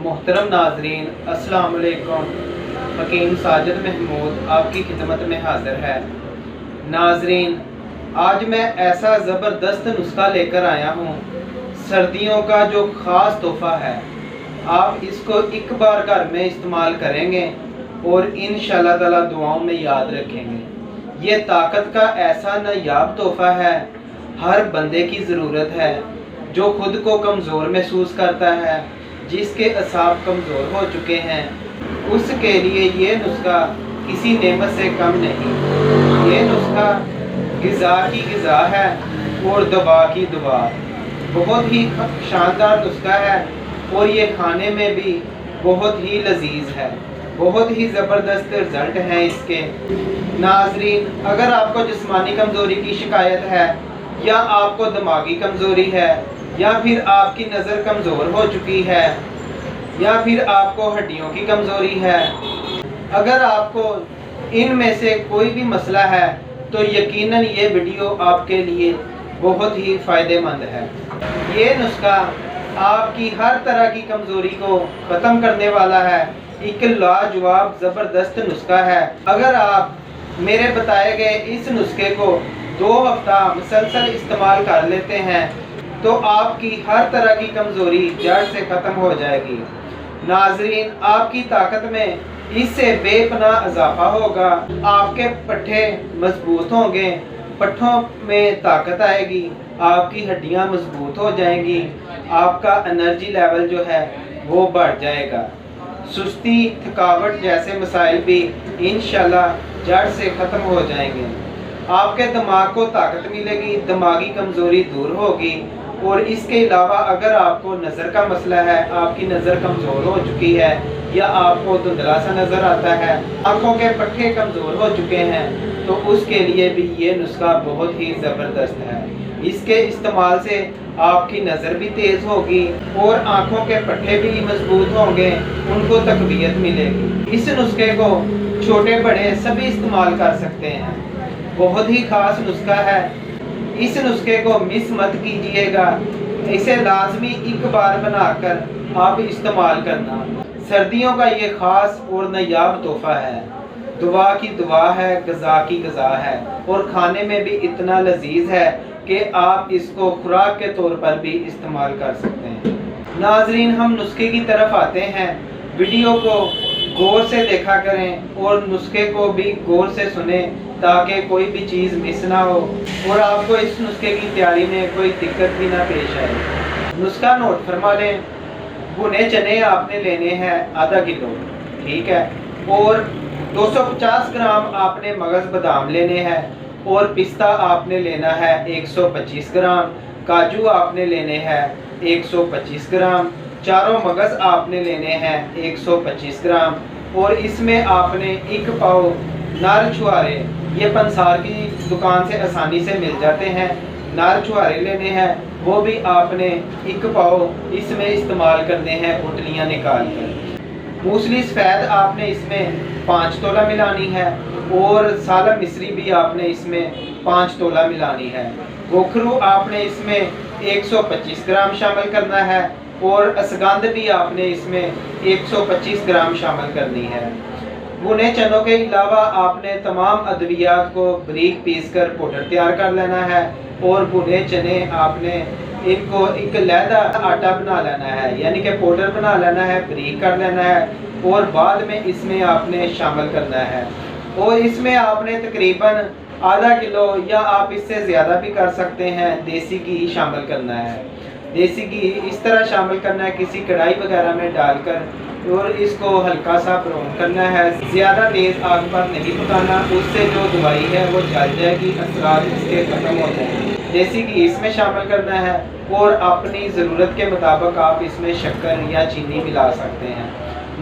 मोहतरम नाजरीन, अस्सलाम वालेकुम। हकीम साजिद महमूद आपकी खिदमत में हाजिर है। नाजरीन, आज मैं ऐसा ज़बरदस्त नुस्खा लेकर आया हूँ, सर्दियों का जो ख़ास तोहफ़ा है। आप इसको एक बार घर में इस्तेमाल करेंगे और इंशाअल्लाह ताला दुआओं में याद रखेंगे। ये ताकत का ऐसा नायाब तोहफ़ा है, हर बंदे की ज़रूरत है जो खुद को कमज़ोर महसूस करता है, जिसके असाब कमज़ोर हो चुके हैं, उसके लिए ये नुस्खा किसी नेमत से कम नहीं। ये नुस्खा ग़िज़ा की ग़िज़ा है और दवा की दवा। बहुत ही शानदार नुस्खा है और ये खाने में भी बहुत ही लजीज है। बहुत ही ज़बरदस्त रिज़ल्ट हैं इसके। नाजरीन, अगर आपको जिस्मानी कमज़ोरी की शिकायत है, या आपको दिमागी कमज़ोरी है, या फिर आपकी नज़र कमज़ोर हो चुकी है, या फिर आपको हड्डियों की कमज़ोरी है, अगर आपको इनमें से कोई भी मसला है तो यकीनन ये वीडियो आपके लिए बहुत ही फ़ायदेमंद है। ये नुस्खा आपकी हर तरह की कमज़ोरी को ख़त्म करने वाला है। एक लाजवाब ज़बरदस्त नुस्खा है। अगर आप मेरे बताए गए इस नुस्खे को 2 हफ्ता मुसलसल इस्तेमाल कर लेते हैं तो आपकी हर तरह की कमज़ोरी जड़ से ख़त्म हो जाएगी। नाजरीन, आपकी ताकत में इससे बेपनाह इजाफा होगा। आपके पट्ठे मजबूत होंगे, पट्ठों में ताकत आएगी, आपकी हड्डियां मजबूत हो जाएंगी, आपका एनर्जी लेवल जो है वो बढ़ जाएगा। सुस्ती, थकावट जैसे मसाइल भी इंशाल्लाह जड़ से ख़त्म हो जाएंगे। आपके दिमाग को ताकत मिलेगी, दिमागी कमज़ोरी दूर होगी। और इसके अलावा अगर आपको नज़र का मसला है, आपकी नज़र कमज़ोर हो चुकी है, या आपको धुंधला सा नज़र आता है, आँखों के पट्टे कमज़ोर हो चुके हैं, तो उसके लिए भी ये नुस्खा बहुत ही ज़बरदस्त है। इसके इस्तेमाल से आपकी नज़र भी तेज़ होगी और आँखों के पट्टे भी मजबूत होंगे, उनको तकवीयत मिलेगी। इस नुस्खे को छोटे बड़े सभी इस्तेमाल कर सकते हैं। बहुत ही ख़ास नुस्खा है। इस नुस्खे को मिस मत कीजिएगा। इसे लाजमी एक बार बनाकर आप इस्तेमाल करना। सर्दियों का ये ख़ास और नायाब तोहफ़ा है। दुआ की दुआ है, ग़िज़ा की ग़िज़ा है, और खाने में भी इतना लजीज है कि आप इसको खुराक के तौर पर भी इस्तेमाल कर सकते हैं। नाजरीन, हम नुस्खे की तरफ आते हैं। वीडियो को गौर से देखा करें और नुस्खे को भी गौर से सुने ताकि कोई भी चीज़ मिस ना हो और आपको इस नुस्खे की तैयारी में कोई दिक्कत भी ना पेश आए। नुस्खा नोट फरमा लें। भुने चने आपने लेने हैं आधा किलो, ठीक है, और 250 ग्राम आपने मगज़ बादाम लेने हैं, और पिस्ता आपने लेना है 125 ग्राम, काजू आपने लेने हैं 125 ग्राम, चारों मगज़ आपने लेने हैं 125 ग्राम, और इसमें आपने 1 पाव नार छुहारे, ये पंसार की दुकान से आसानी से मिल जाते हैं, नार छुहारे लेने हैं, वो भी आपने 1 पाव इसमें इस्तेमाल करने हैं गुठलियाँ निकाल कर। मूसली सफ़ेद आपने इसमें 5 तोला मिलानी है, और साला मिस्री भी आपने इसमें 5 तोला मिलानी है। गोखरू आपने इसमें 125 ग्राम शामिल करना है, और असगंध भी आपने इसमें 125 ग्राम शामिल करनी है। भुने चनों के अलावा आपने तमाम अद्वियात को बारीक पीस कर पाउडर तैयार कर लेना है, और भुने चने आपने इनको एक लैदा आटा बना लेना है, यानी कि पाउडर बना लेना है, बारीक कर लेना है, और बाद में इसमें आपने शामिल करना है। और इसमें आपने तकरीबन आधा किलो, या आप इससे ज़्यादा भी कर सकते हैं, देसी घी शामिल करना है। देसी घी इस तरह शामिल करना है, किसी कढ़ाई वगैरह में डालकर, और इसको हल्का सा ब्राउन करना है। ज़्यादा तेज़ आग पर नहीं पकाना, उससे जो दवाई है वो जल जाएगी, असरात इसके ख़त्म हो जाएंगे। देसी घी इसमें शामिल करना है, और अपनी ज़रूरत के मुताबिक आप इसमें शक्कर या चीनी मिला सकते हैं।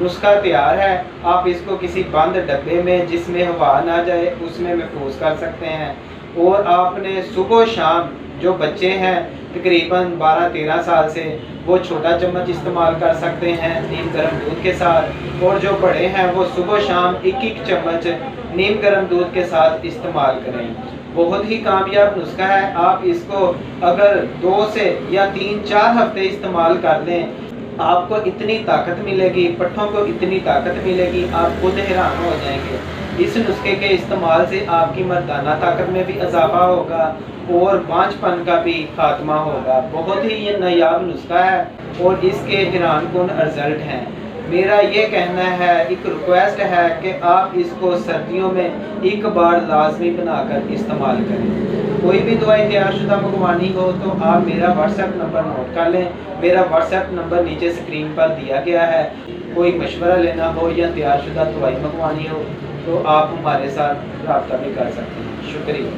नुस्खा तैयार है। आप इसको किसी बंद डब्बे में, जिसमें हवा ना जाए, उसमें महफूज कर सकते हैं। और आपने सुबह शाम, जो बच्चे हैं तकरीबन 12-13 साल से, वो छोटा चम्मच इस्तेमाल कर सकते हैं नीम गर्म दूध के साथ, और जो बड़े हैं वो सुबह शाम 1-1 चम्मच नीम गर्म दूध के साथ इस्तेमाल करें। बहुत ही कामयाब नुस्खा है। आप इसको अगर 2 से या 3-4 हफ्ते इस्तेमाल कर लें آپ کو اتنی طاقت ملے گی، پٹھوں کو اتنی طاقت ملے گی، آپ خود حیران ہو جائیں گے۔ اس نسخے کے استعمال سے آپ کی مردانہ طاقت میں بھی اضافہ ہوگا اور بانجھ پن کا بھی خاتمہ ہوگا۔ بہت ہی یہ نایاب نسخہ ہے اور اس کے حیران کن رزلٹ ہیں۔ میرا یہ کہنا ہے، ایک ریکویسٹ ہے کہ آپ اس کو سردیوں میں ایک بار لازمی بنا کر استعمال کریں۔ کوئی بھی دوائی تیار شدہ منگوانی ہو تو آپ میرا واٹس ایپ نمبر نوٹ کر لیں۔ میرا واٹس ایپ نمبر نیچے اسکرین پر دیا گیا ہے۔ کوئی مشورہ لینا ہو یا تیار شدہ دوائی منگوانی ہو تو آپ ہمارے ساتھ رابطہ بھی کر سکتے ہیں۔ شکریہ۔